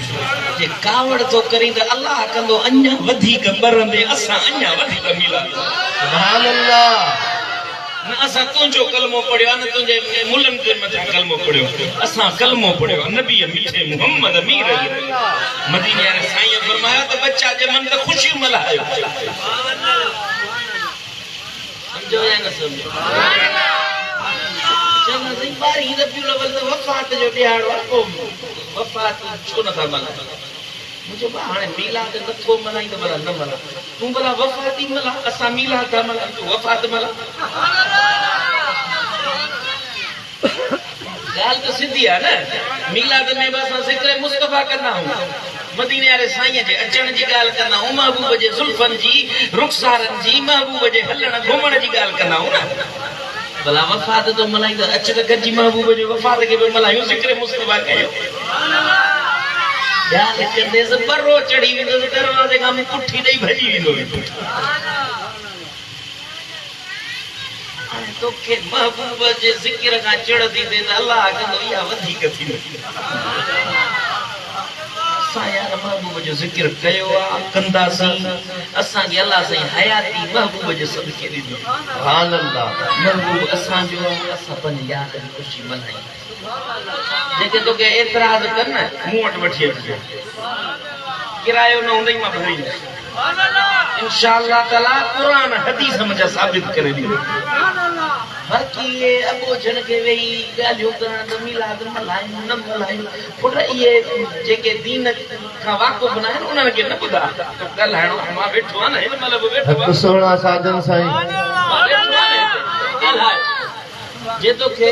जे कावड़ थो करी त अलाह कंदो अञा वधीक बरंदे, असां अञा वधीक मिलाद। सुभान अल्लाह। न असां तुंहिंजो कलमो पढ़ियो, न तुंहिंजे मुलनि जे मथां कलमो पढ़ियो, असां कलमो पढ़ियो नबी मीठे मोहम्मद मीर जी। मदीने वारे साईं फरमाया त बच्चा ॼमन त ख़ुशी मल्हायो। समझो या न समझो? चवंदा साईं 12 रबीउल अव्वल त वफ़ात जो ॾियारो आहे, पोइ वफ़ात छो नथा मल्हायो? मुंहिंजो भाउ हाणे मिलाद नथो मल्हाई त भला न मल्हा, तूं भला वफ़ात ई मल्हा। असां मिलाद था मल्हायूं, तूं वफ़ात मल्हा। ॻाल्हि त सिधी आहे न। मिलाद में बि असां ज़िक्र मुस्तफ़ा कंदा आहियूं, मदीने वारे साईं जे अचण जी ॻाल्हि कंदा आहियूं, महबूब जे ज़ुल्फ़नि जी, रुख़सारनि जी, महबूब जे हलण घुमण जी ॻाल्हि कंदा आहियूं न। भला वफ़ात तो मल्हाई त अच त गॾिजी महबूब जे वफ़ात खे बि मल्हायूं, ज़िक्र मुस्तफ़ा कयो। ॻाल्हि कंदेसि बरो चढ़ी वेंदुसि, दरवाज़े खां पुठी ॾेई भॼी वेंदो। तोखे महबूब जे ज़िक्र खां चिड़ थी थिए त अलाह कंदो इहा वधीक थींदी। असां यार महबूब जो ज़िक्र कयो आहे, कंदासीं। असांखे अलाह साईं हयाती महबूब जे सदके ॾिनो। सुभान अल्लाह। महबूब असांजो आहे, असां पंहिंजी याद जी ख़ुशी मल्हायूं। जेके तोखे एतिराज़ कर न, मूं वटि वठी अचिजे, किरायो न हूंदई मां भरींदुसि इंशाअल्लाह ताला। क़ुरान हदीस मुंहिंजा साबित करे ॾींदो। बाक़ी ये अबो जन के वेही ॻाल्हियूं करण त मिलाद मल्हायूं न मल्हायूं, पुट इहे जेके दीन खां वाक़ुफ़ न आहिनि उन्हनि खे न ॿुधा। तो ॻाल्हाइणो मां वेठो आहे न, हिन महिल बि वेठो आहे। सुहिणा साजन साईं। जे तोखे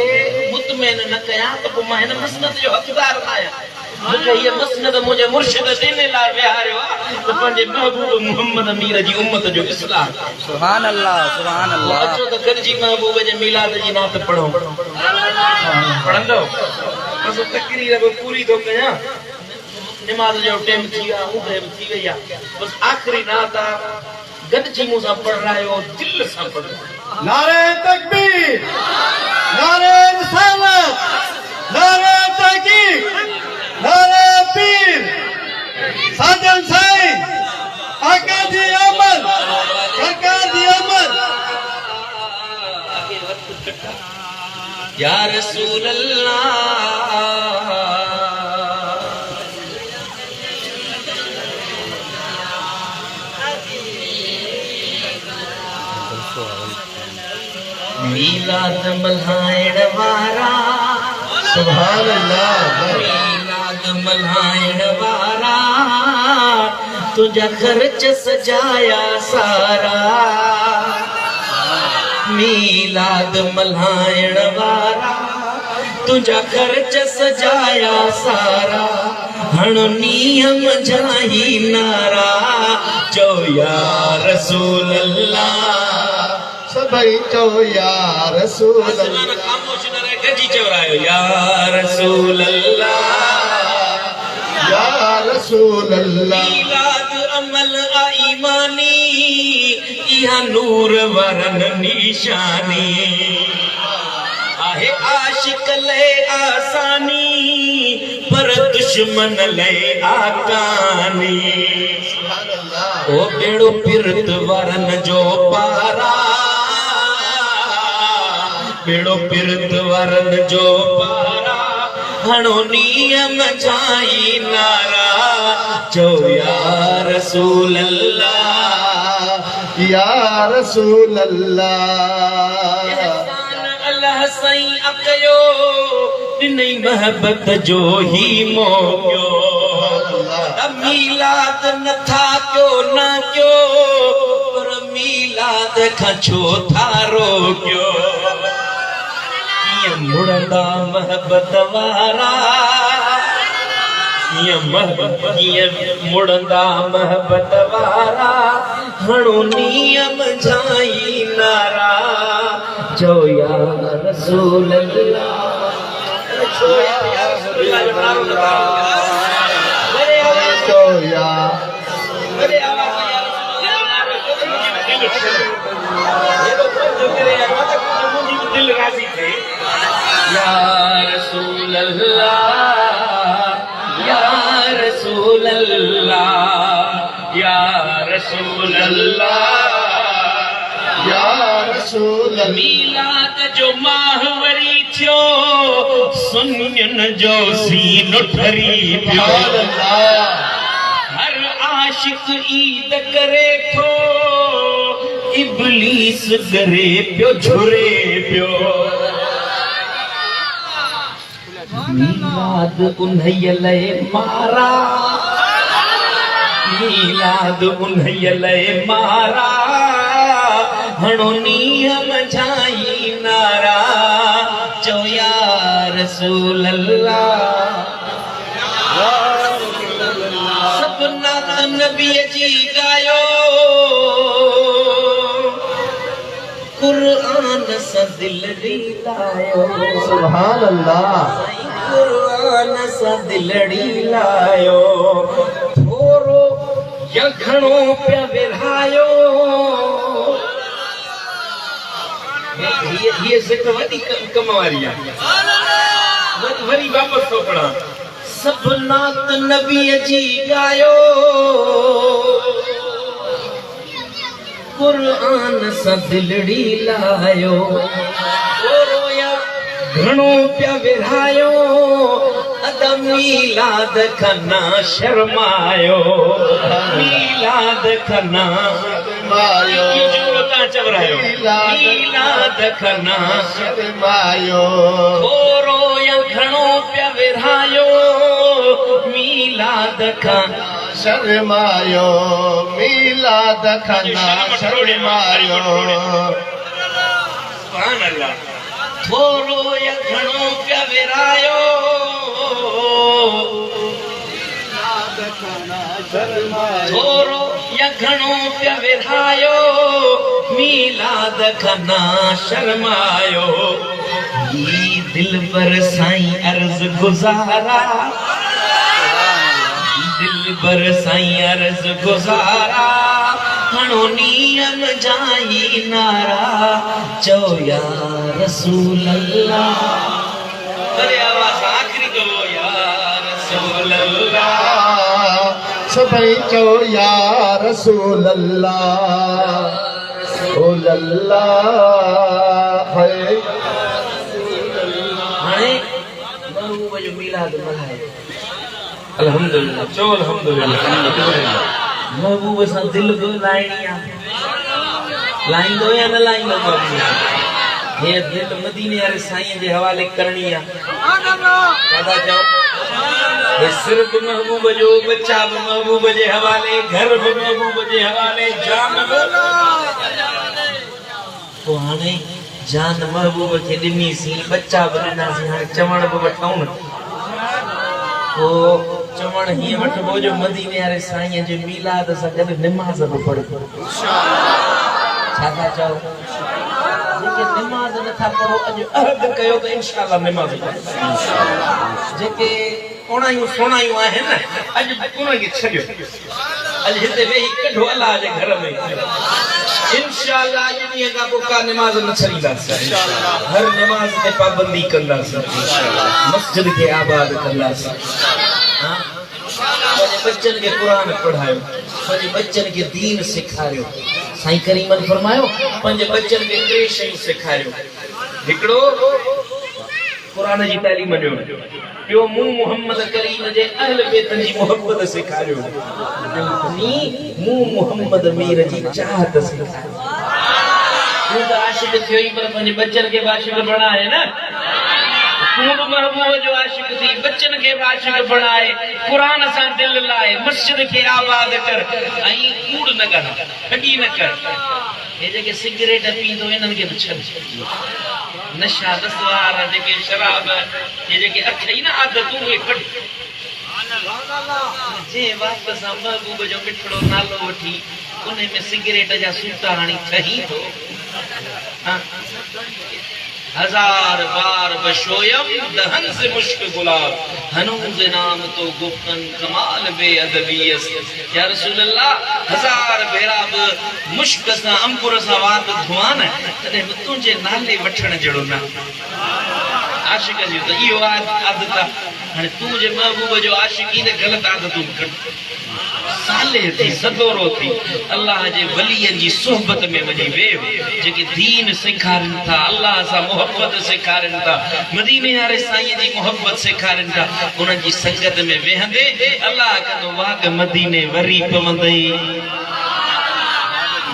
मुतमइन न कयां त पोइ मां हिन मसनद जो हक़दार न आहियां। मूंखे हीअ मसनद मुंहिंजे मुर्शिद ॾिने लाइ विहारियो आहे त पंहिंजे महबूब मुहम्मद अमीर जी उम्मत जो इस्लाह। सुभान अल्लाह, सुभान अल्लाह। अचो त गॾिजी महबूब जे मिलाद जी नात पढ़ो। पढ़ंदो बस तकरीर बि पूरी थो कयां, निमाज़ जो टाइम थी वियो आहे, उहे बि थी वई आहे। बस आख़िरी नात आहे, गॾिजी मूंसां पढ़ायो, दिल सां पढ़ो। नारे तकबीर, नारे रिसालत, नारे तहकीक, नारे पीर। साजन साईं आका जी अमर सरकार जी अमर या रसूल अल्लाह मीलाद मल्हाइण वारा सुभान अल्लाह मीलाद मल्हाइण वारा तुझा खर्च सजाया सारा मीलाद मल्हाइण वारा तुझा खर्च सजाया सारा हणो नियम जाही नारा चो या रसूल अल्लाह सभई चो या रसूल अल्लाह खामोश न रहे गजी चवरायो या रसूल अल्लाह या रसूल अल्लाह मीलाद अमल ईमानी इहा नूर वरन निशानी आहे आशिक ले आसानी पर दुश्मन ले आकानी ओ बेड़ो पिरत वरन जो पारा बेड़ो पिरत वरन जो पारा हणो नियम जाई नारा चो या रसूल अल्लाह या रसूल अल्लाह अल्लाह साईं अकयो दिनई मोहब्बत जो ही मोकियो मीलाद नथा क्यों ना क्यों पर मीलाद खां छो था रोकियो कीअं मुड़ंदा मोहब्बत वारा कीअं मुड़ंदा मोहब्बत वारा हणो नियम जाई नारा चो या रसूल अल्लाह चो या रसूल अल्लाह चो या अरे आवाज या दिल राजी थे या रसूल अल्लाह या रसूल अल्लाह या रसूल अल्लाह या रसूल अल्लाह मीलाद जो माहवरी थियो सुन्यन जो सीनो ठरी पियो हर आशिक ईद करे थो इब्लीस करे पियो झुरे पियो मीलाद उन्हैया लए मारा मीलाद उन्हैया लए मारा हणो नियम जाई नारा चो या रसूल अल्लाह सपना नबी जी गायो कुरान सा दिल रिलायो सुभान अल्लाह कुरान सा दिलड़ी लायो थोरो या घणो पिया विरहायो ये से तो वडी कम वारी आहे वरी वापस सोपड़ा सपना त नबी जी गायो कुरान सा दिलड़ी लायो रोया घणो पिया विरहायो अद मीलाद खना शर्मायो मीलाद खना मायो ये जो ता चवरायो मीलाद खना मायो रोया घणो पिया विरहायो मीलाद खना शर्मायो मीलाद खना शर्मायो सुभान अल्लाह थोरो या घणो पिया विरायो थोरो या घणो पिया विरायो मीलाद खना शर्मायो ई दिल पर साईं अर्ज गुजारा दिल पर साईं अर्ज गुजारा हणो नियम जाई नारा चो या रसूल अल्लाह अरे आवाज आखिरी करो या रसूल अल्लाह सभई चो या रसूल अल्लाह ओ लल्ला है हाणे महबूब जो मिलाद मल्हाए अल्हम्दुलिल्लाह चो अल्हम्दुलिल्लाह महबूब सां दिल बि लाइणी आहे लाईंदो या न लाईंदो महबूब हे दिल मदीने वारे साईं जे हवाले करणी आहे दादा चओ हे सिर्फ महबूब जो बच्चा भी महबूब जे हवाले घर भी महबूब जे हवाले जान बि तो हाणे जान महबूब खे ॾिनीसीं बच्चा बि ॾिनासीं हाणे चवण बि वठूं न पोइ चवण हीअं वठिबो जो मदीने वारे साईं जे मीलाद सां गॾु निमाज़ बि पढ़बो छा था चओ जेके निमाज़ नथा पढ़ो अॼु अहद कयो त इंशाअल्लाह निमाज़ जेके कोणायूं सोणायूं आहिनि न अॼु उन्हनि खे छॾियो अॼु हिते वेही कढो अलाह जे घर में इंशाअल्लाह अॼु ॾींहं खां पोइ का निमाज़ न छॾींदासीं हर निमाज़ ते पाबंदी कंदासीं मस्जिद खे आबाद कंदासीं पंहिंजे बच्चनि खे क़ुरान पढ़ायो पंहिंजे बच्चनि खे दीन सेखारियो साईं करीमन फरमायो पंहिंजे बच्चनि खे टे शयूं सेखारियो हिकिड़ो क़ुरान जी तालीम ॾियो ॿियो मूं मोहम्मद करीम जे अहल बैतनि जी मोहब्बत सेखारियो मूं मोहम्मद मीर जी चाहत सेखारियो तूं त आशिक़ थियो ई पर पंहिंजे बच्चनि खे बि आशिक़ बणाए न तूं बि महबूब जो आशिक़ थी बच्चनि खे बि आशिक़ बणाए क़ुरान सां दिलि लाए मस्जिद खे आबाद कर ऐं कूड़ न कर ठगी न कर हे जेके सिगरेट पींदो इन्हनि खे बि छॾ नशा दसवार जेके शराब हे जेके अथई न आदतूं उहे कढ जे वापस महबूब जो मिठड़ो नालो वठी उन में सिगरेट जा सूटा हणी ठही थो हजार बार बशोयम दहन से मुश्क गुलाब हनूज नाम तो गुफ्तन कमाल बेअदबियत या रसूल अल्लाह हजार भेरा बि मुश्क सां अंकुर सां वात धुआ न तॾहिं बि तुंहिंजे नाले वठण जहिड़ो न आशिक़ जी त इहो आदत आहे हाणे तूं जे महबूब जो आशिक़ी त ग़लति आदतूं कढ साले थी सदोरो थी अल्लाह जे वलियनि जी सोहबत में वञी वेह जेके दीन सेखारनि था अल्लाह सां मोहब्बत सेखारनि था मदीने वारे साईं जी मोहब्बत सेखारनि था उन्हनि जी संगत में वेहंदे अल्लाह कंदो वाग मदीने वरी पवंदई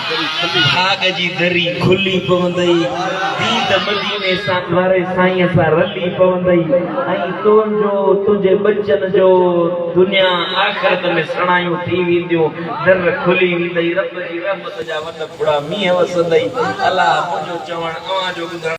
भाग जी दरी खुली पवंदई दीद मदीने सां वारे साईं सां रली पवंदई ऐं तुंहिंजो तुंहिंजे बच्चनि जो दुनिया आख़िरत में सणायूं थी वेंदियूं दर खुली वेंदई रब जी रहमत जा वॾा बुड़ा मींहं वसंदई अलाह मुंहिंजो चवण अवां जो ॿुधण